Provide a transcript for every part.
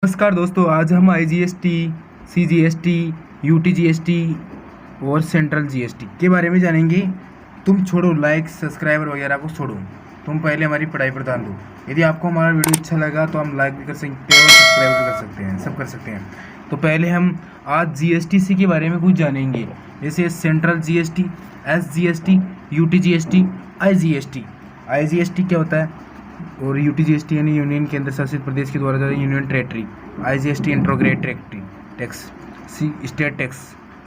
नमस्कार दोस्तों, आज हम IGST, CGST, UTGST और सेंट्रल GST के बारे में जानेंगे। तुम छोड़ो लाइक सब्सक्राइबर वगैरह को छोड़ो, तुम पहले हमारी पढ़ाई पर ध्यान दो। यदि आपको हमारा वीडियो अच्छा लगा तो हम लाइक भी कर सकते हैं और सब्सक्राइब भी कर सकते हैं, सब कर सकते हैं। तो पहले हम आज GSTC के बारे में कुछ जानेंगे, जैसे central GST, SGST, UTGST, IGST। IGST क्या होता है और UTGST यानी यूनियन केंद्र शासित प्रदेश के द्वारा union territory. IGST integrated tax, state tax.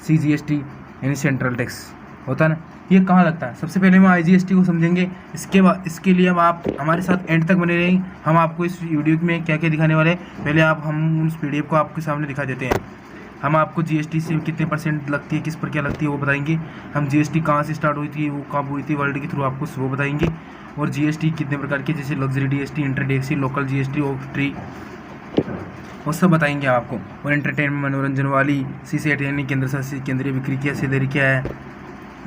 CGST यानी सेंट्रल टैक्स होता है ना। ये कहाँ लगता है, सबसे पहले हम IGST को समझेंगे। इसके लिए अब आप हमारे साथ एंड तक बने रहेंगे। हम आपको इस वीडियो में क्या क्या दिखाने वाले हैं, पहले हम उस PDF को आपके सामने दिखा देते हैं। हम आपको GST से कितने % लगती है, किस पर क्या लगती है वो बताएंगे। हम GST कहाँ से स्टार्ट हुई थी, वो कब हुई थी वर्ल्ड के थ्रू, आपको वो बताएंगे। और GST कितने प्रकार की, जैसे luxury GST, inter GST, local GST, ऑक्ट्री, वो सब बताएंगे आपको। और एंटरटेनमेंट मनोरंजन वाली CCAT यानी केंद्र शासित केंद्रीय बिक्री क्या दर क्या है,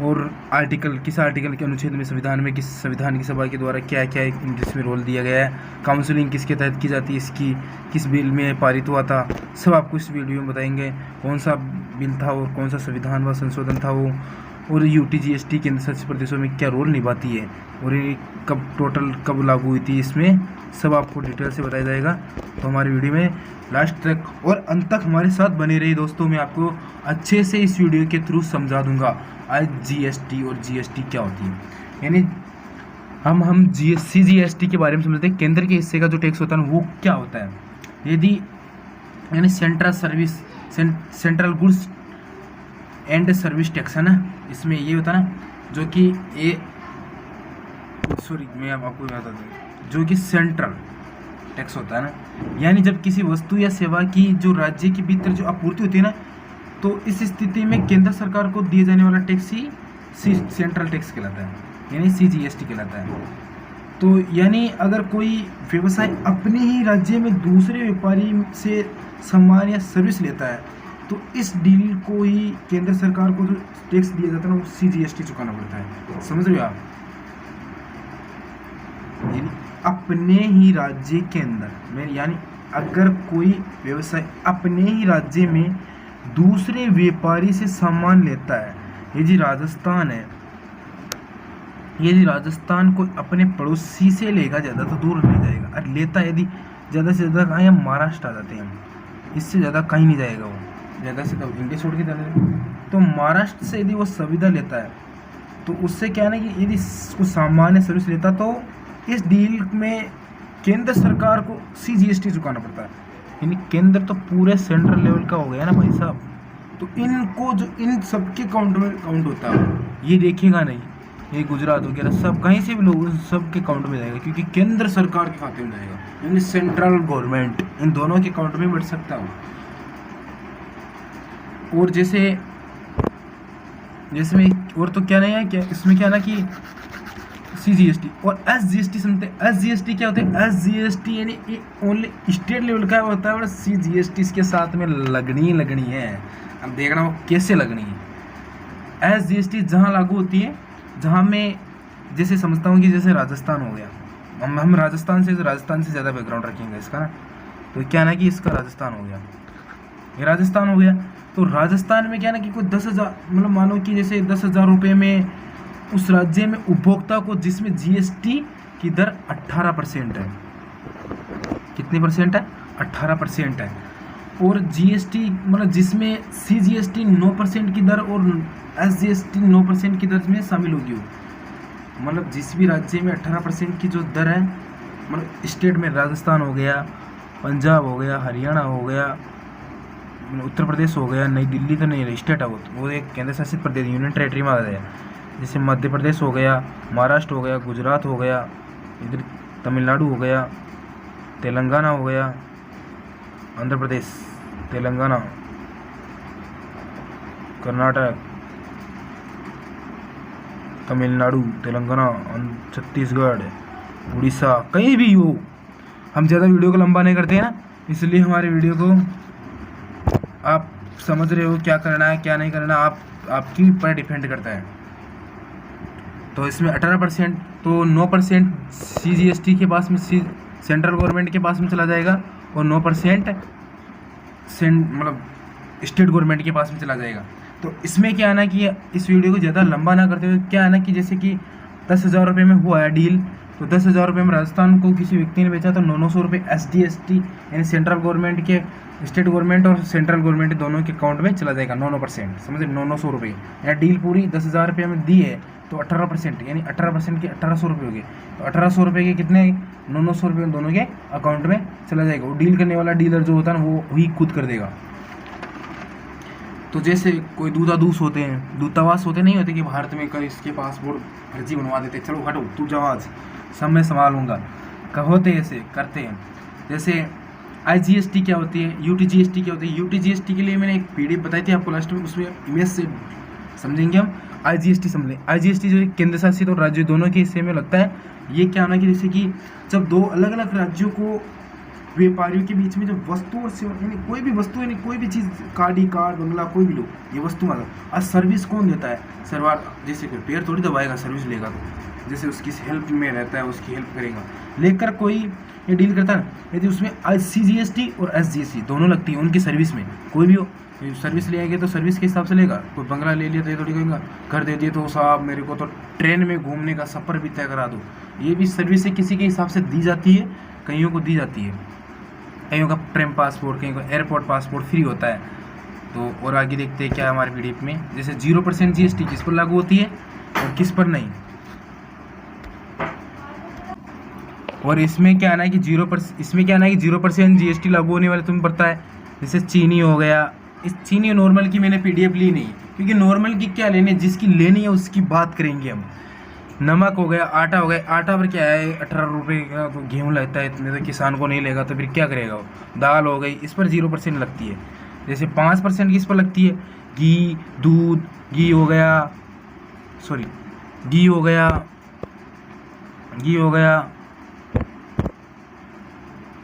और आर्टिकल किस आर्टिकल के अनुच्छेद में संविधान में किस संविधान की सभा के द्वारा क्या क्या इंग्लिश में रोल दिया गया है, काउंसलिंग किसके तहत की जाती है, इसकी किस बिल में पारित हुआ था, सब आपको इस वीडियो में बताएंगे। कौन सा बिल था और कौन सा संविधान व संशोधन था वो, और UTGST केंद्र शासित प्रदेशों में क्या रोल निभाती है, और ये कब लागू हुई थी, इसमें सब आपको डिटेल से बताया जाएगा। तो हमारी वीडियो में लास्ट तक और अंत तक हमारे साथ बने रही दोस्तों। मैं आपको अच्छे से इस वीडियो के थ्रू समझा दूंगा आज GST और GST क्या होती है। यानी हम CGST के बारे में समझते हैं, केंद्र के हिस्से का जो टैक्स होता है वो क्या होता है। यदि यानी central goods and service tax है ना, इसमें ये होता है ना, जो कि मैं आपको बता दूँ, जो कि सेंट्रल टैक्स होता है ना। यानी जब किसी वस्तु या सेवा की जो राज्य के भीतर जो आपूर्ति होती है ना, तो इस स्थिति में केंद्र सरकार को दिए जाने वाला टैक्स ही सेंट्रल टैक्स कहलाता है, यानी CGST कहलाता है। तो यानी अगर कोई व्यवसाय अपने ही राज्य में दूसरे व्यापारी से सामान या सर्विस लेता है, तो इस डील को ही केंद्र सरकार को जो टैक्स दिया जाता है ना, वो CGST चुकाना पड़ता है। समझ रहे हो आप, यानी अपने ही राज्य के अंदर में, यानी अगर कोई व्यवसाय अपने ही राज्य में दूसरे व्यापारी से सामान लेता है, यदि राजस्थान है, यदि राजस्थान को अपने पड़ोसी से लेगा, ज़्यादा तो दूर नहीं जाएगा, और लेता है यदि ज़्यादा से ज़्यादा कहीं हम महाराष्ट्र आ जाते हैं, इससे ज़्यादा कहीं नहीं जाएगा वो, ज़्यादा से ज़्यादा इंडिया छोड़ के जाने। तो महाराष्ट्र से यदि वो सुविधा लेता है, तो उससे क्या है ना कि यदि कुछ सामान्य सर्विस लेता, तो इस डील में केंद्र सरकार को CGST चुकाना पड़ता है। यानी केंद्र तो पूरे सेंट्रल लेवल का हो गया ना भाई साहब, तो इनको जो इन सबके काउंट में काउंट होता है, ये देखेगा नहीं, ये गुजरात वगैरह सब कहीं से भी लोग सबके काउंट में जाएगा, क्योंकि केंद्र सरकार के खाते में जाएगा, यानी सेंट्रल गवर्नमेंट, इन दोनों के काउंट में बढ़ सकता है। और जैसे में और तो क्या नहीं है, क्या इसमें क्या ना कि CGST और SGST समझते हैं। SGST क्या होता है, SGST यानी ओनली स्टेट लेवल का होता है, और CGST इसके साथ में लगनी है। अब देखना वो कैसे लगनी है। SGST जहाँ लागू होती है, जहाँ मैं जैसे समझता हूँ कि जैसे राजस्थान हो गया, हम राजस्थान से ज़्यादा बैकग्राउंड रखेंगे इसका ना, तो क्या ना कि इसका राजस्थान हो गया, ये राजस्थान हो गया। तो राजस्थान में क्या ना कि कोई 10,000, मतलब मानो कि जैसे 10,000 रुपये में उस राज्य में उपभोक्ता को, जिसमें GST की दर 18% है। कितनी परसेंट है, 18% है। और GST मतलब जिसमें CGST 9% की दर और SGST 9% की दर में शामिल होगी हो, मतलब जिस भी राज्य में 18% की जो दर है, मतलब स्टेट में राजस्थान हो गया, पंजाब हो गया, हरियाणा हो गया, उत्तर प्रदेश हो गया, नई दिल्ली तो नहीं स्टेट है वो एक केंद्र शासित प्रदेश यूनियन टेरेटरी में आ गया, जैसे मध्य प्रदेश हो गया, महाराष्ट्र हो गया, गुजरात हो गया, इधर तमिलनाडु हो गया, तेलंगाना हो गया, आंध्र प्रदेश, तेलंगाना, कर्नाटक, तमिलनाडु, तेलंगाना, छत्तीसगढ़, उड़ीसा, कहीं भी हो। हम ज़्यादा वीडियो को लंबा नहीं करते हैं ना, इसलिए हमारे वीडियो को आप समझ रहे हो क्या करना है क्या नहीं करना, आपकी ऊपर डिपेंड करता है। तो इसमें 18%, तो 9% CGST के पास में, सेंट्रल गवर्नमेंट के पास में चला जाएगा, और 9% मतलब स्टेट गवर्नमेंट के पास में चला जाएगा। तो इसमें क्या है ना कि इस वीडियो को ज़्यादा लंबा ना करते हुए क्या है ना कि जैसे कि 10,000 रुपये में हुआ है डील, तो 10,000 रुपये में राजस्थान को किसी व्यक्ति ने बेचा तो 900 रुपये SDST यानी सेंट्रल गवर्नमेंट के, स्टेट गवर्नमेंट और सेंट्रल गवर्नमेंट दोनों के अकाउंट में चला जाएगा 9% समझे, 900 रुपये। या डील पूरी 10,000 रुपये में दी है तो 18% यानी 18% के 1800 रुपये हो गए, तो 1800 रुपये के कितने 900 रुपये दोनों के अकाउंट में चला जाएगा। वो डील करने वाला डीलर जो होता है ना वो ही खुद कर देगा। तो जैसे कोई दूतावास होते हैं, दूतावास होते नहीं होते कि भारत में कर इसके पासपोर्ट फर्जी बनवा देते, चलो हटो तू जवाज सब मैं संभालूंगा, होते ऐसे करते हैं। जैसे IGST क्या होती है, UTGST क्या होती है। UTGST के लिए मैंने एक PDF बताई थी आपको लास्ट में, उसमें इमेज से समझेंगे हम। IGST समझें, IGST जो केंद्र शासित और राज्य दोनों के हिस्से में लगता है। ये क्या होना कि जैसे कि जब दो अलग अलग राज्यों को व्यापारियों के बीच में जब वस्तु और सेवा यानी कोई भी वस्तु यानी कोई भी चीज़, कार बंगला कोई भी लो, ये वस्तु मतलब आज सर्विस कौन देता है, सरवार। जैसे कोई पैर थोड़ी दबाएगा सर्विस लेगा, तो जैसे उसकी हेल्प में रहता है उसकी हेल्प करेगा, लेकर कोई ये डील करता है। यदि उसमें CGST और SGST दोनों लगती है उनकी सर्विस में, कोई भी हो सर्विस ले आएंगे तो सर्विस के हिसाब से लेगा। कोई बंगला ले लिया तो ये थोड़ी कहेगा घर दे दिए तो साहब मेरे को तो ट्रेन में घूमने का सफ़र भी तय करा दो। ये भी सर्विस है किसी के हिसाब से दी जाती है, कईयों को दी जाती है, कईयों का ट्रेन पासपोर्ट, कईयों का एयरपोर्ट पासपोर्ट फ्री होता है। तो और आगे देखते हैं क्या है हमारे PDF में। जैसे 0% GST किस पर लागू होती है और किस पर नहीं। और इसमें क्या है ना कि 0% GST लागू होने वाले तुम्हें पता है। जैसे चीनी हो गया, इस चीनी नॉर्मल की मैंने PDF ली नहीं क्योंकि नॉर्मल की क्या लेनी है, जिसकी लेनी है उसकी बात करेंगे हम। नमक हो गया, आटा हो गया, आटा पर क्या है 18 रुपये का तो गेहूँ लगता है, इतने तो किसान को नहीं लेगा तो फिर क्या करेगा वो। दाल हो गई, इस पर 0% लगती है। जैसे 5% किस पर लगती है, घी, दूध, घी हो गया,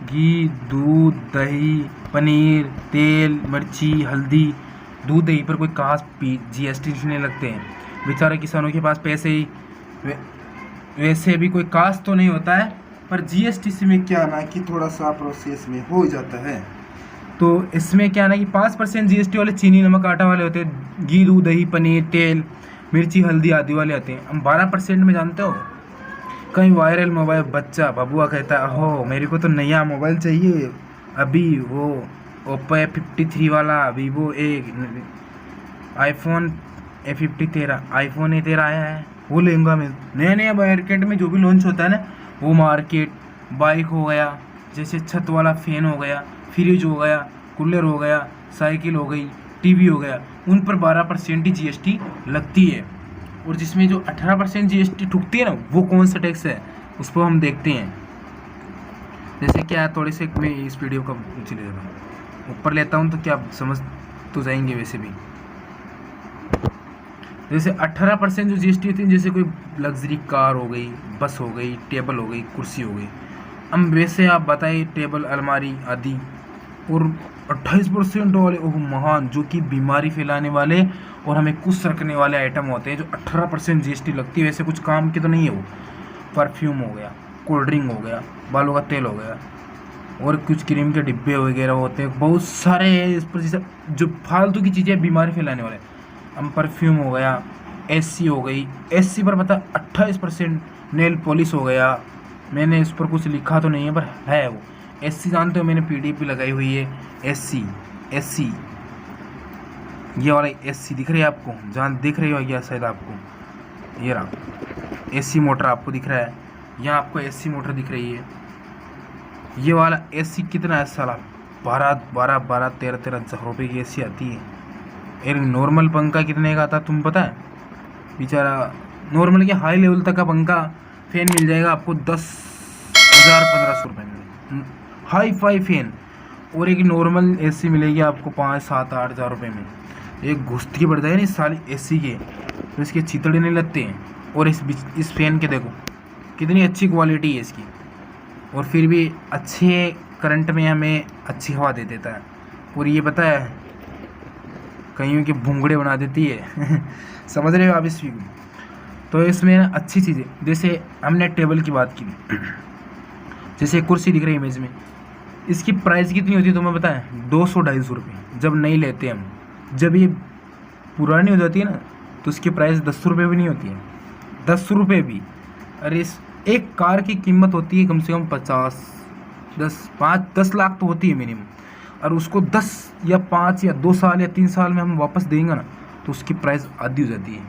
घी, दूध, दही, पनीर, तेल, मिर्ची, हल्दी। दूध दही पर कोई खास GST नहीं लगते हैं, बेचारे किसानों के पास पैसे ही वैसे भी कोई कास्ट तो नहीं होता है, पर GST में क्या ना कि थोड़ा सा प्रोसेस में हो जाता है। तो इसमें क्या ना कि 5% GST वाले चीनी, नमक, आटा वाले होते हैं। घी, दूध, दही, पनीर, तेल, मिर्ची, हल्दी आदि वाले आते हैं। हम 12% में जानते हो, कहीं वायरल मोबाइल बच्चा बबुआ कहता है हो मेरे को तो नया मोबाइल चाहिए, अभी वो Oppo A53 वाला, Vivo iPhone A13 आया है वो लेंगा मैं। नया नया मार्केट में जो भी लॉन्च होता है ना वो मार्केट, बाइक हो गया, जैसे छत वाला फैन हो गया, फ्रिज हो गया, कूलर हो गया, साइकिल हो गई, TV हो गया, उन पर 12% ही GST लगती है। और जिसमें जो 18% GST ठुकती है ना वो कौन सा टैक्स है उस पर हम देखते हैं। जैसे क्या थोड़े से मैं इस वीडियो का चले जाता हूँ ऊपर लेता हूँ तो क्या समझ तो जाएंगे। वैसे भी जैसे 18% जो GST होती है, जैसे कोई लग्जरी कार हो गई, बस हो गई, टेबल हो गई, कुर्सी हो गई। अब वैसे आप बताइए टेबल, अलमारी आदि। और 28% वाले ओह महान, जो कि बीमारी फैलाने वाले और हमें कुछ रखने वाले आइटम होते हैं जो 18% GST लगती है। वैसे कुछ काम की तो नहीं है वो। परफ्यूम हो गया, कोल्ड ड्रिंक हो गया, बालों का तेल हो गया, और कुछ क्रीम के डिब्बे वगैरह होते हैं, बहुत सारे इस पर जैसे जो फालतू की चीज़ें बीमारी फैलाने वाले। हम परफ्यूम हो गया, AC हो गई, AC पर पता 28%। नेल पॉलिश हो गया, मैंने इस पर कुछ लिखा तो नहीं है पर है वो। AC जानते हो, मैंने PDF लगाई हुई है। AC ये वाला AC दिख रही है आपको, जान दिख रही हो या शायद आपको, ये रहा AC मोटर आपको दिख रहा है, यहाँ आपको AC मोटर दिख रही है। ये वाला AC कितना है साला, 13 हज़ार रुपये की AC आती है। एक नॉर्मल पंखा कितने का आता तुम्हें पता है बेचारा, नॉर्मल के हाई लेवल तक का पंखा फैन मिल जाएगा आपको 10,000-1500 रुपये में, हाई फाई फैन। और एक नॉर्मल AC मिलेगी आपको 5-7-8 हज़ार रुपये में। एक घुसती बढ़ जाएगा नहीं साली AC के, तो इसके चितड़े नहीं लगते हैं। और इस फैन के देखो कितनी अच्छी क्वालिटी है इसकी, और फिर भी अच्छे करंट में हमें अच्छी हवा दे देता है। और ये पता है कईयों के भूंगड़े बना देती है समझ रहे हो आप इस वीडियो। तो इसमें अच्छी चीज़ें, जैसे हमने टेबल की बात की, जैसे कुर्सी दिख रही है इमेज में, इसकी प्राइस कितनी होती है तुम्हें पता है? 200-250 रुपये जब नहीं लेते हम। जब ये पुरानी हो जाती है ना तो इसकी प्राइस 10 रुपये भी नहीं होती है, 10 रुपये भी। अरे इस एक कार की कीमत होती है कम से कम 10 लाख तो होती है मिनिमम, और उसको 10 या 5 या 2 साल या 3 साल में हम वापस देंगे ना तो उसकी प्राइस आधी हो जाती है,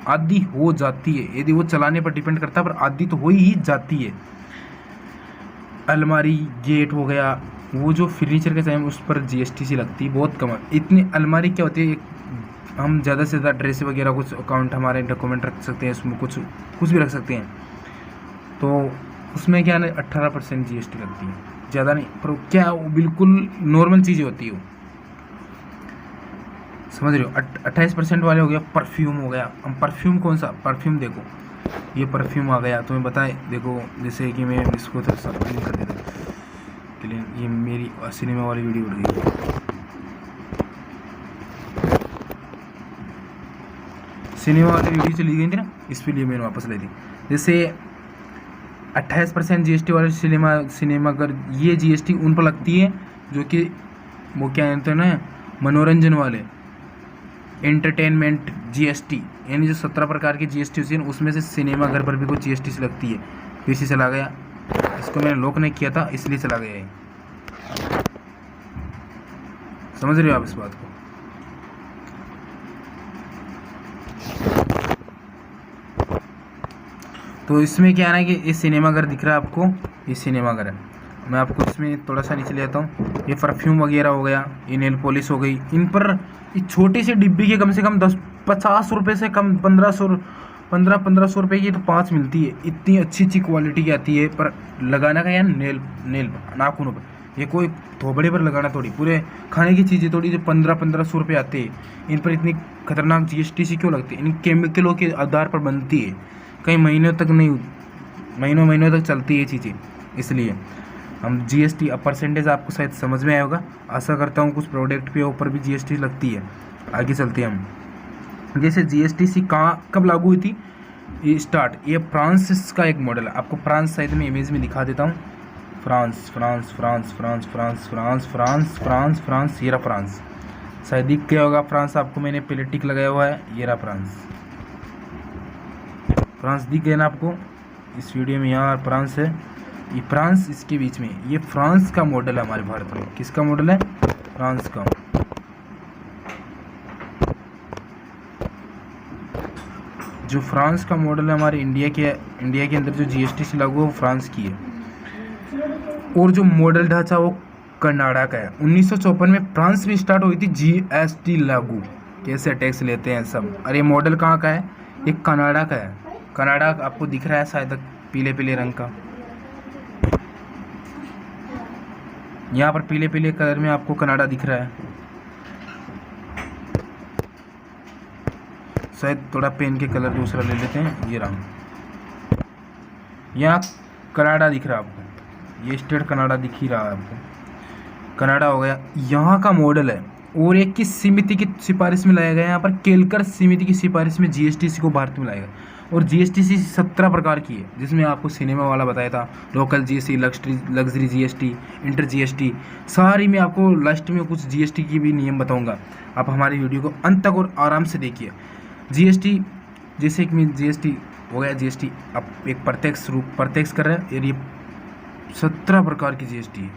आधी हो जाती है। यदि वो चलाने पर डिपेंड करता है, पर आधी तो हो ही जाती है। अलमारी, गेट हो गया, वो जो फर्नीचर के टाइम उस पर जीएसटी सी लगती है बहुत कम। इतनी अलमारी क्या होती है, हम ज़्यादा से ज़्यादा ड्रेस वगैरह कुछ अकाउंट हमारे डॉक्यूमेंट रख सकते हैं, उसमें कुछ भी रख सकते हैं, तो उसमें क्या है 18% जीएसटी लगती है, ज़्यादा नहीं, पर क्या वो बिल्कुल नॉर्मल चीज़ें होती है, समझ रहे हो। 28% वाले हो गया। परफ्यूम हो गया। हम परफ्यूम कौन सा परफ्यूम, देखो ये परफ्यूम आ गया, तुम्हें बताए देखो, जैसे कि मैं इसको तो सब क्लीन कर देता हूँ, क्लीन, ये मेरी सिनेमा वाली वीडियो उड़ गई, सिनेमा वाली वीडियो चली गई थी ना, इसलिए मैंने वापस ले दी। जैसे 28% जीएसटी वाले सिनेमा घर, ये जीएसटी उन पर लगती है जो कि वो क्या कहते हैं ना, मनोरंजन वाले, एंटरटेनमेंट जीएसटी, यानी जो 17 प्रकार की जीएसटी होती है उसमें से सिनेमा घर पर भी कुछ जीएसटी से लगती है। तो इसी चला गया, इसको मैंने लॉक नहीं किया था इसलिए चला गया है, समझ रहे हो आप इस बात को। तो इसमें क्या है ना कि ये सिनेमा घर दिख रहा है आपको, ये सिनेमा घर है। मैं आपको इसमें थोड़ा सा नीचे ले आता हूँ। ये परफ्यूम वगैरह हो गया, ये नेल पॉलिश हो गई, इन पर ये छोटी सी डिब्बी के कम से कम 50 रुपये से कम 1500 रुपये की तो 5 मिलती है। इतनी अच्छी क्वालिटी की आती है, पर लगाना का यार नेल नाखूनों पर, ये कोई थोबड़े पर लगाना थोड़ी, पूरे खाने की चीज़ें थोड़ी जो 1500 रुपये आते हैं, इन पर इतनी खतरनाक जीएसटी सी क्यों लगती है? इन केमिकलों के आधार पर बनती है, कई महीनों तक नहीं, महीनों तक चलती है ये चीज़ें, इसलिए हम जीएसटी परसेंटेज आपको शायद समझ में आया होगा। आशा करता हूँ कुछ प्रोडक्ट पे ऊपर भी जीएसटी लगती है। आगे चलते हैं हम। जैसे जीएसटी सी कहाँ कब लागू हुई थी, ये स्टार्ट, ये फ्रांस का एक मॉडल है। आपको फ्रांस शायद मैं इमेज में दिखा देता हूँ। फ्रांस, ये रहा फ्रांस, शायद दिख गया होगा फ्रांस आपको, मैंने पहले टिक लगाया हुआ है, ये रहा फ्रांस दिख गया ना आपको इस वीडियो में, यहाँ फ्रांस है, ये फ्रांस इसके बीच में, ये फ्रांस का मॉडल है हमारे भारत में। किसका मॉडल है? फ्रांस का। जो फ्रांस का मॉडल है हमारे इंडिया के अंदर जो जीएसटी से लागू है वो फ्रांस की है, और जो मॉडल ढांचा वो कनाडा का है। 1954 में फ्रांस में स्टार्ट हुई थी जीएसटी लागू, कैसे टैक्स लेते हैं सब। और ये मॉडल कहाँ का है? ये कनाडा का है। कनाडा आपको दिख रहा है शायद पीले पीले रंग का, यहाँ पर पीले पीले कलर में आपको कनाडा दिख रहा है, शायद थोड़ा पेन के कलर दूसरा ले लेते हैं, ये रहा, यहाँ कनाडा दिख रहा है आपको, ये स्टेट कनाडा दिख ही रहा है आपको, कनाडा हो गया, यहाँ का मॉडल है। और एक की समिति की सिफारिश में लाया गया, यहाँ पर केलकर समिति की सिफारिश में जीएसटीसी को भारत में लाया गया। और जीएसटीसी 17 प्रकार की है, जिसमें आपको सिनेमा वाला बताया था, local GST, luxury GST, inter GST, सारी में आपको लास्ट में कुछ जीएसटी की भी नियम बताऊंगा। आप हमारी वीडियो को अंत तक और आराम से देखिए। जीएसटी, जैसे कि जीएसटी हो गया, जीएसटी आप एक प्रत्यक्ष कर रहे हैं, यदि 17 प्रकार की जीएसटी है,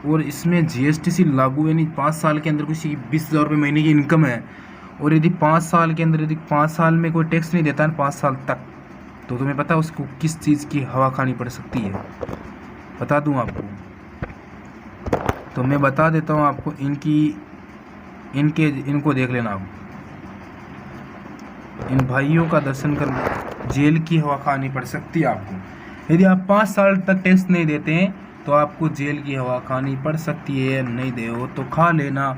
और इसमें जीएसटी सी लागू यानी 5 साल के अंदर किसी 20,000 रुपये महीने की इनकम है, और यदि 5 साल के अंदर, यदि 5 साल में कोई टैक्स नहीं देता है 5 साल तक, तो तुम्हें पता है उसको किस चीज़ की हवा खानी पड़ सकती है? बता दूं आपको, तो मैं बता देता हूं आपको, इनको देख लेना आप, इन भाइयों का दर्शन कर, जेल की हवा खानी पड़ सकती है आपको। यदि आप 5 साल तक टैक्स नहीं देते हैं तो आपको जेल की हवा खानी पड़ सकती है, नहीं दे हो तो खा लेना।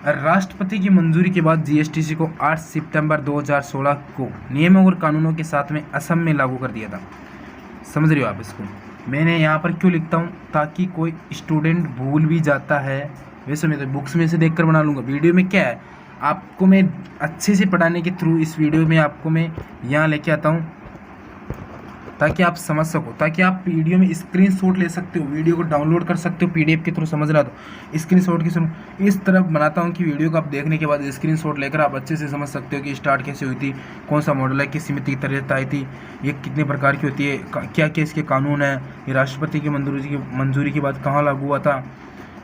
राष्ट्रपति की मंजूरी के बाद जीएसटीसी को 8 सितंबर 2016 को नियमों और कानूनों के साथ में असम में लागू कर दिया था। समझ रहे हो आप इसको? मैंने यहाँ पर क्यों लिखता हूँ, ताकि कोई स्टूडेंट भूल भी जाता है, वैसे मैं तो बुक्स में से देखकर बना लूँगा। वीडियो में क्या है, आपको मैं अच्छे से पढ़ाने के थ्रू इस वीडियो में आपको मैं यहाँ लेके आता हूँ, ताकि आप समझ सको, ताकि आप वीडियो में स्क्रीनशॉट ले सकते हो, वीडियो को डाउनलोड कर सकते हो पीडीएफ के थ्रू, समझ रहा तो स्क्रीनशॉट की सुन इस तरह बनाता हूँ कि वीडियो को आप देखने के बाद स्क्रीनशॉट लेकर आप अच्छे से समझ सकते हो कि स्टार्ट कैसे हुई थी, कौन सा मॉडल है, किस समिति की तरह आई थी, ये कितने प्रकार की होती है, क्या क्या इसके कानून है, ये राष्ट्रपति की मंजूरी के बाद कहाँ लागू हुआ था,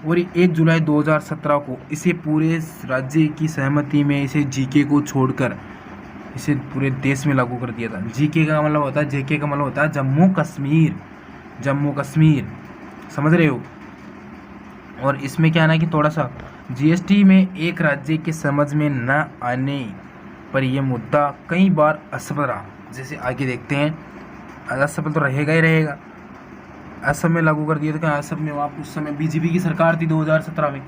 और 1 जुलाई 2017 को इसे पूरे राज्य की सहमति में इसे जीके को छोड़कर इसे पूरे देश में लागू कर दिया था। जीके का मतलब होता है, जेके का मतलब होता है जम्मू कश्मीर, जम्मू कश्मीर, समझ रहे हो। और इसमें क्या है ना कि थोड़ा सा जीएसटी में एक राज्य के समझ में न आने पर यह मुद्दा कई बार असफल रहा। जैसे आगे देखते हैं, असफल तो रहेगा ही रहेगा। असम में लागू कर दिया था, क्या असम में वहाँ उस समय बीजेपी की सरकार थी 2017 में,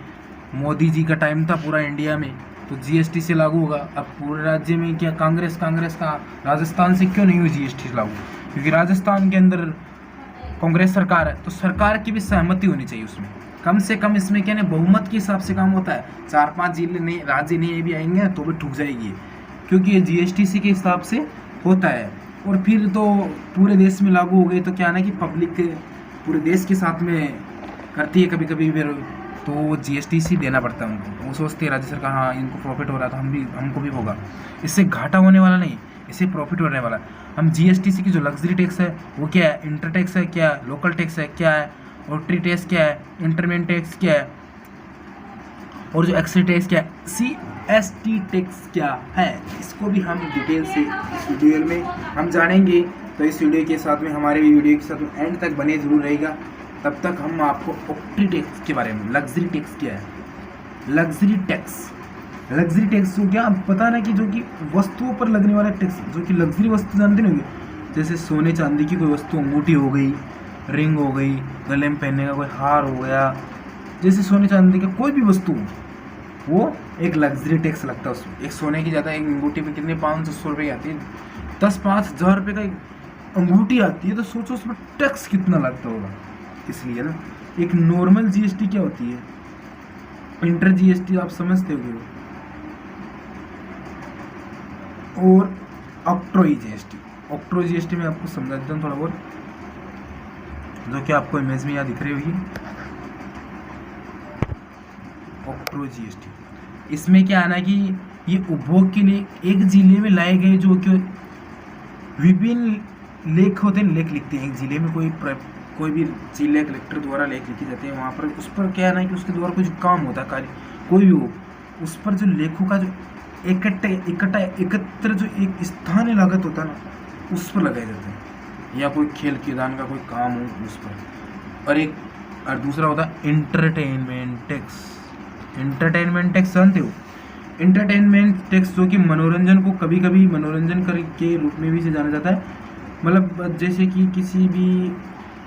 मोदी जी का टाइम था पूरा इंडिया में, तो जीएसटी से लागू होगा। अब पूरे राज्य में क्या कांग्रेस का राजस्थान से क्यों नहीं हुई जीएसटी लागू? क्योंकि राजस्थान के अंदर कांग्रेस सरकार है, तो सरकार की भी सहमति होनी चाहिए उसमें, कम से कम। इसमें क्या है, बहुमत के हिसाब से काम होता है। 4-5 जिले नहीं, राज्य नहीं भी आएंगे तो भी ठुक जाएगी, क्योंकि ये जीएसटी के हिसाब से होता है। और फिर तो पूरे देश में लागू हो गए तो क्या है ना कि पब्लिक पूरे देश के साथ में करती है कभी कभी, फिर तो वो जीएसटी देना पड़ता है उनको। वो सोचते हैं राज्य सरकार, हाँ इनको प्रॉफिट हो रहा था, हमको भी होगा। इससे घाटा होने वाला नहीं, इससे प्रॉफिट होने वाला। हम जीएसटी की जो लग्जरी टैक्स है वो क्या है, इंटर टैक्स है क्या है, लोकल टैक्स है क्या है, और ट्री टैक्स क्या है, इंटरमेंट टैक्स क्या है, और जो एक्सट्री टैक्स क्या है, सीएसटी टैक्स क्या है, इसको भी हम डिटेल से इस वीडियो में हम जानेंगे। तो इस वीडियो के साथ में, हमारे वीडियो के साथ में एंड तक बने जरूर रहेगा। तब तक हम आपको ऑक्ट्री टैक्स के बारे में, लग्जरी टैक्स क्या है, लग्जरी टैक्स जो क्या पता ना कि जो कि वस्तुओं पर लगने वाला टैक्स, जो कि लग्जरी वस्तु जानते नहीं, जैसे सोने चांदी की कोई वस्तु, अंगूठी हो गई, रिंग हो गई, गले में पहनने का कोई हार हो गया, जैसे सोने चांदी का कोई भी वस्तु, वो एक लग्जरी टैक्स लगता है उसमें। एक सोने की ज़्यादा, एक अंगूठी पे कितने 500 रुपये की आती है, 10-5 हज़ार रुपये का अंगूठी आती है, तो सोचो उसमें टैक्स कितना लगता होगा। इसलिए ना एक नॉर्मल जीएसटी क्या होती है, इंटर जीएसटी आप समझते होगे, और ऑक्ट्रोई जीएसटी में आपको समझा देता हूँ थोड़ा बहुत, जो कि आपको इमेज में यहाँ दिख रही होगी। ऑक्ट्रो जीएसटी, इसमें क्या है ना कि ये उपभोग के लिए एक जिले में लाए गए, जो कि विभिन्न लेख होते हैं, लेख लिखते हैं। एक जिले में कोई भी जिले कलेक्टर द्वारा लेख लिखे जाते हैं, वहाँ पर उस पर क्या है ना कि उसके द्वारा कुछ काम होता है, कार्य कोई भी हो, उस पर जो लेखों का जो एकत्र जो एक स्थानीय लागत होता है ना, उस पर लगाए जाते हैं, या कोई खेल मैदान का कोई काम हो उस पर। और दूसरा होता है इंटरटेनमेंट टैक्स जानते हो, इंटरटेनमेंट टैक्स, जो कि मनोरंजन को कभी कभी मनोरंजन के रूप में भी से जाना जाता है। मतलब जैसे कि किसी भी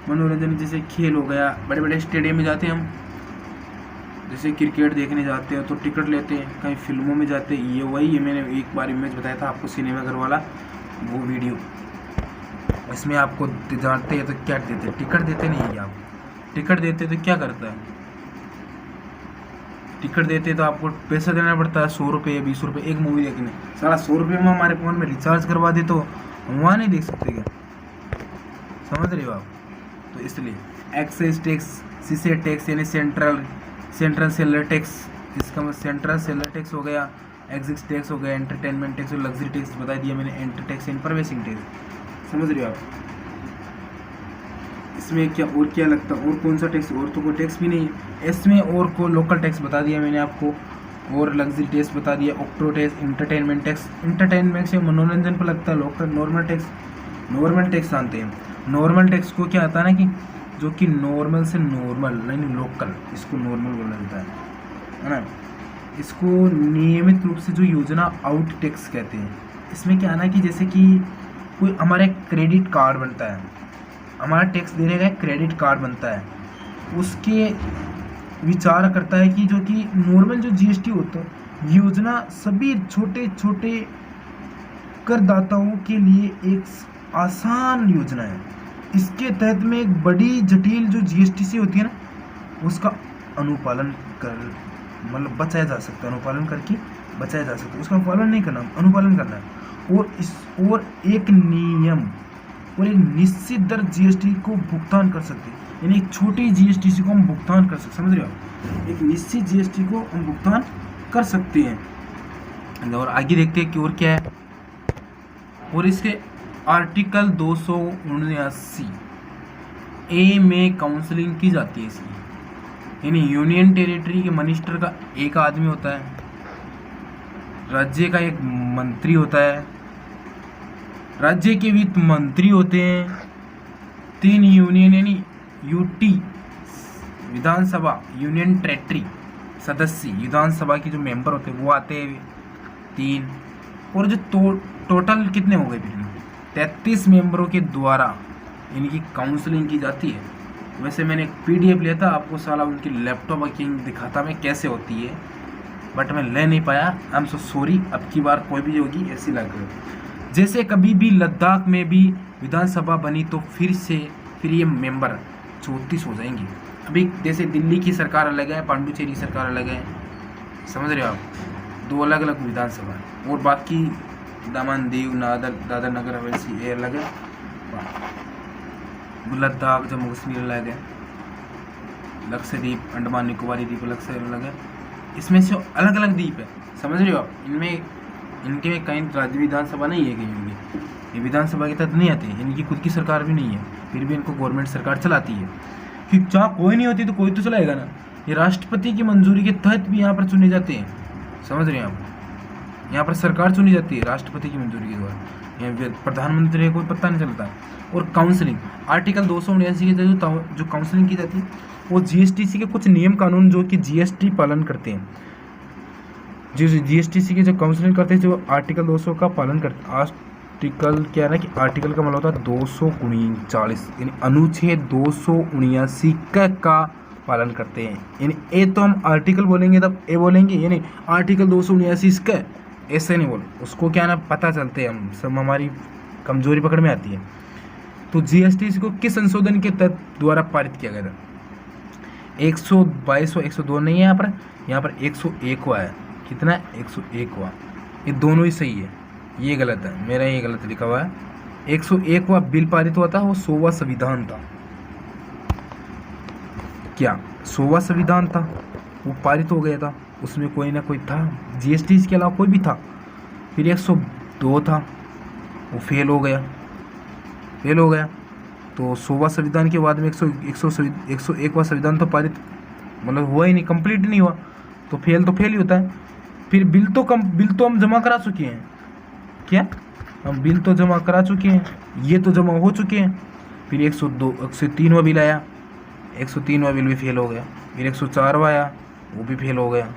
मनोरंजन, जैसे खेल हो गया, बड़े बड़े स्टेडियम में जाते हैं हम, जैसे क्रिकेट देखने जाते हैं तो टिकट लेते हैं, कहीं फिल्मों में जाते हैं, ये वही है, मैंने एक बार इमेज बताया था आपको सिनेमा घर वाला, वो वीडियो। इसमें आपको जानते हैं तो क्या देते हैं, टिकट देते नहीं है। आप टिकट देते तो क्या करता है, टिकट देते तो आपको पैसा देना पड़ता है, 100 रुपये या 20 रुपये एक मूवी देखने। सारा 100 रुपये में हमारे फ़ोन में रिचार्ज करवा दे तो हम वहाँ नहीं देख सकते क्या, समझ रहे हो आप। तो इसलिए एक्साइज टैक्स, सीसे टैक्स यानी सेंट्रल सेलर टैक्स, इसका मतलब सेंट्रल सेलर टैक्स हो गया, एक्साइज टैक्स हो गया, एंटरटेनमेंट टैक्स और लग्जरी टैक्स बता दिया मैंने, एंटर टैक्स एंड परवेसिंग टैक्स, समझ रहे हो आप। इसमें क्या लगता है, और कौन सा टैक्स, और तो कोई टैक्स भी नहीं है इसमें, और को लोकल टैक्स बता दिया मैंने आपको, और लग्जरी टैक्स बता दिया, ऑक्ट्रो टैक्स, इंटरटेनमेंट से मनोरंजन पर लगता है लोकल। नॉर्मल टैक्स जानते हैं, नॉर्मल टैक्स को क्या आता है ना कि जो कि नॉर्मल से नॉर्मल यानी लोकल, इसको नॉर्मल बोला जाता है ना। इसको नियमित रूप से जो योजना आउट टैक्स कहते हैं। इसमें क्या है ना कि जैसे कि कोई हमारा एक क्रेडिट कार्ड बनता है, हमारा टैक्स देने का एक क्रेडिट कार्ड बनता है, उसके विचार करता है कि जो कि नॉर्मल जो जीएसटी होता है, योजना सभी छोटे छोटे करदाताओं के लिए एक आसान योजना है। इसके तहत में एक बड़ी जटिल जो जीएसटी होती है ना, उसका अनुपालन मतलब बचाया जा सकता है, अनुपालन करके बचाया जा सकता है, उसका पालन नहीं करना, अनुपालन करना है। और एक नियम और एक निश्चित दर जीएसटी को भुगतान कर सकते हैं, यानी एक छोटी जीएसटी को हम भुगतान कर सकते, समझ रहे हो, एक निश्चित जीएसटी को हम भुगतान कर सकते हैं। और आगे देखते हैं कि और क्या है। और इसके आर्टिकल 279 ए में काउंसलिंग की जाती है इसकी, यानी यूनियन टेरिटरी के मिनिस्टर का एक आदमी होता है, राज्य का एक मंत्री होता है, राज्य के वित्त मंत्री होते हैं, 3 यूनियन यानी यूटी विधानसभा यूनियन टेरिटरी सदस्य विधानसभा के जो मेंबर होते हैं वो आते हैं 3, और जो टोटल कितने हो गए फिर 33 मेंबरों के द्वारा इनकी काउंसलिंग की जाती है। वैसे मैंने एक पीडीएफ लिया था, आपको साला उनकी लैपटॉप वर्किंग दिखाता मैं कैसे होती है, बट मैं ले नहीं पाया, आई एम सो सॉरी। अब की बार कोई भी होगी ऐसी लग रही। जैसे कभी भी लद्दाख में भी विधानसभा बनी तो फिर ये मेंबर 34 हो जाएंगे। अभी जैसे दिल्ली की सरकार अलग है, पांडुचेरी सरकार अलग है, समझ रहे हो आप, 2 अलग अलग विधानसभा है, और बाकी दमन दीव दादर नगर हवेली ये अलग है, लद्दाख जम्मू कश्मीर अलग है, लक्षद्वीप अंडमान निकोबारी द्वीप अलग से अलग है, इसमें से अलग अलग द्वीप है, समझ रहे हो आप। इनके में कहीं राज्य विधानसभा नहीं है, कहीं होंगे ये विधानसभा के तहत नहीं आते, इनकी खुद की सरकार भी नहीं है, फिर भी इनको गवर्नमेंट सरकार चलाती है, क्योंकि जहाँ कोई नहीं होती तो कोई तो चलाएगा ना। ये राष्ट्रपति की मंजूरी के तहत भी यहाँ पर चुने जाते हैं, समझ रहे हैं आप, यहाँ पर सरकार चुनी जाती है राष्ट्रपति की मंजूरी के द्वारा, यहाँ प्रधानमंत्री को पता नहीं चलता। और काउंसलिंग आर्टिकल 279 के जो काउंसलिंग की जाती है वो जीएसटीसी के कुछ नियम कानून जो कि जीएसटी पालन करते हैं, जो जीएसटीसी के जो काउंसलिंग करते हैं जो आर्टिकल 200 का पालन करते हैं। आर्टिकल क्या है ना कि आर्टिकल का मतलब होता है 239 यानी अनुच्छेद 279 का पालन करते हैं, यानी ए तो हम आर्टिकल बोलेंगे तब ए बोलेंगे, यानी आर्टिकल 279 का ऐसे नहीं बोल, उसको क्या ना पता चलते हैं हम सब, हमारी कमजोरी पकड़ में आती है। तो जीएसटी को किस संशोधन के तहत द्वारा पारित किया गया था? 122 102 नहीं है यहाँ पर 101 हुआ है, कितना 101 हुआ, ये दोनों ही सही है, ये गलत है, मेरा ये गलत लिखा हुआ है। 101 हुआ बिल पारित हुआ था, वो 100वां संविधान था, क्या 100वां संविधान था, वो पारित हो गया था, उसमें कोई ना कोई था, जीएसटी इसके अलावा कोई भी था। फिर 102 था, वो फेल हो गया, तो 100वां संविधान के बाद में 101वां संविधान तो पारित मतलब हुआ ही नहीं, कंप्लीट नहीं हुआ, तो फेल ही होता है। फिर बिल तो हम जमा करा चुके हैं, क्या हम बिल तो जमा करा चुके हैं, ये तो जमा हो चुके हैं। फिर 103वां बिल आया, 103वां बिल भी फेल हो गया, फिर 104वां आया, वो भी फेल हो गया।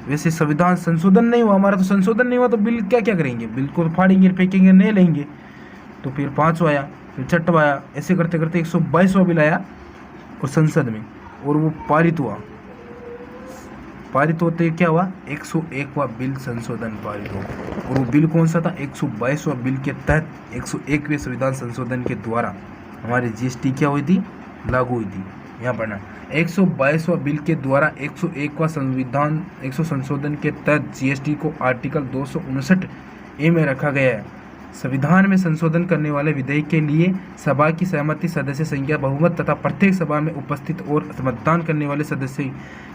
वैसे संविधान संशोधन नहीं हुआ हमारा, तो संशोधन नहीं हुआ तो बिल क्या करेंगे, बिल को फाड़ेंगे, फेंकेंगे, नहीं लेंगे। तो फिर 5वां आया, फिर 6वां आया, ऐसे करते करते 122वां बिल आया और संसद में, और वो पारित हुआ। पारित होते क्या हुआ, 101वां बिल संशोधन पारित हुआ, और वो बिल कौन सा था, 122वां बिल के तहत 101वें संविधान संशोधन के द्वारा हमारी जीएसटी क्या हुई थी, लागू हुई थी। यहाँ पढ़ना 122वां बिल के द्वारा 101वां संविधान 100 संशोधन के तहत जीएसटी को आर्टिकल 259 ए में रखा गया है। संविधान में संशोधन करने वाले विधेयक के लिए सभा की सहमति, सदस्य संख्या, बहुमत तथा प्रत्येक सभा में उपस्थित और मतदान करने वाले सदस्य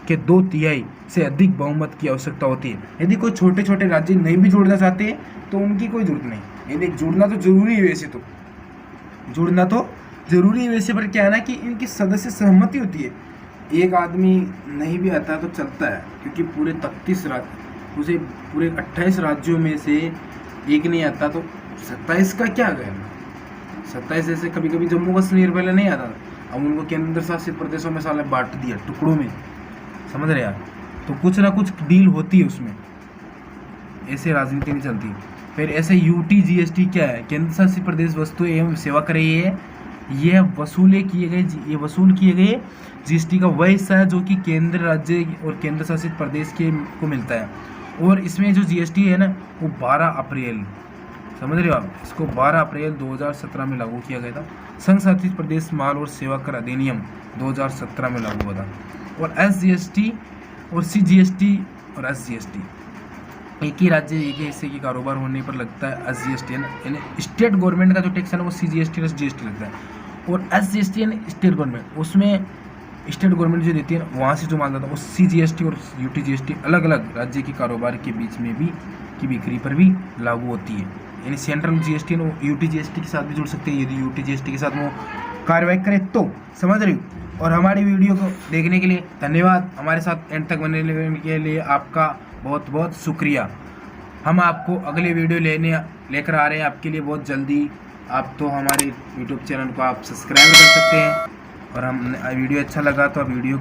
के 2/3 से अधिक बहुमत की आवश्यकता होती है। यदि कोई छोटे छोटे राज्य नहीं भी जोड़ना चाहते हैं तो उनकी कोई जरूरत नहीं, यदि जुड़ना तो जरूरी है, वैसे तो जुड़ना तो जरूरी है वैसे, पर क्या है ना कि इनकी सदस्य सहमति होती है। एक आदमी नहीं भी आता तो चलता है, क्योंकि पूरे 33 राज्य, उसे पूरे 28 राज्यों में से एक नहीं आता तो 27 का क्या करना, 27 जैसे कभी कभी जम्मू कश्मीर पहले नहीं आता, अब उनको केंद्र शासित प्रदेशों में साले बांट दिया टुकड़ों में, समझ रहे यार। तो कुछ ना कुछ डील होती है उसमें, ऐसे राजनीति नहीं चलती। फिर ऐसे यूटी जीएसटी क्या है, केंद्र शासित प्रदेश वस्तु एवं सेवा कर रही है, ये वसूल किए गए जीएसटी का वह हिस्सा है जो कि केंद्र, राज्य और केंद्र शासित प्रदेश के को मिलता है। और इसमें जो जीएसटी है ना वो 12 अप्रैल, समझ रहे हो आप, इसको 12 अप्रैल 2017 में लागू किया गया था। संघ शासित प्रदेश माल और सेवा कर अधिनियम 2017 में लागू हुआ था। और एसजीएसटी और सीजीएसटी और एसजीएसटी, एक ही राज्य एक ही हिस्से की कारोबार होने पर लगता है SGST, यानी स्टेट गवर्नमेंट का जो टैक्स है ना वो CGST और SGST लगता है। और SGST यानी स्टेट गवर्नमेंट, उसमें स्टेट गवर्नमेंट जो देती है ना वहाँ से जो माल जाता है वो CGST और UTGST अलग अलग राज्य के कारोबार के बीच में भी की बिक्री पर भी लागू होती है। यानी सेंट्रल GST वो UTGST के साथ भी जुड़ सकते हैं, यदि UTGST के साथ वो कार्रवाई करे तो। समझ रही हो। और हमारी वीडियो को देखने के लिए धन्यवाद। हमारे साथ एंड तक बने रहने के लिए आपका बहुत बहुत शुक्रिया। हम आपको अगली वीडियो लेकर आ रहे हैं आपके लिए बहुत जल्दी। आप तो हमारे यूट्यूब चैनल को आप सब्सक्राइब कर सकते हैं, और हम वीडियो अच्छा लगा तो आप वीडियो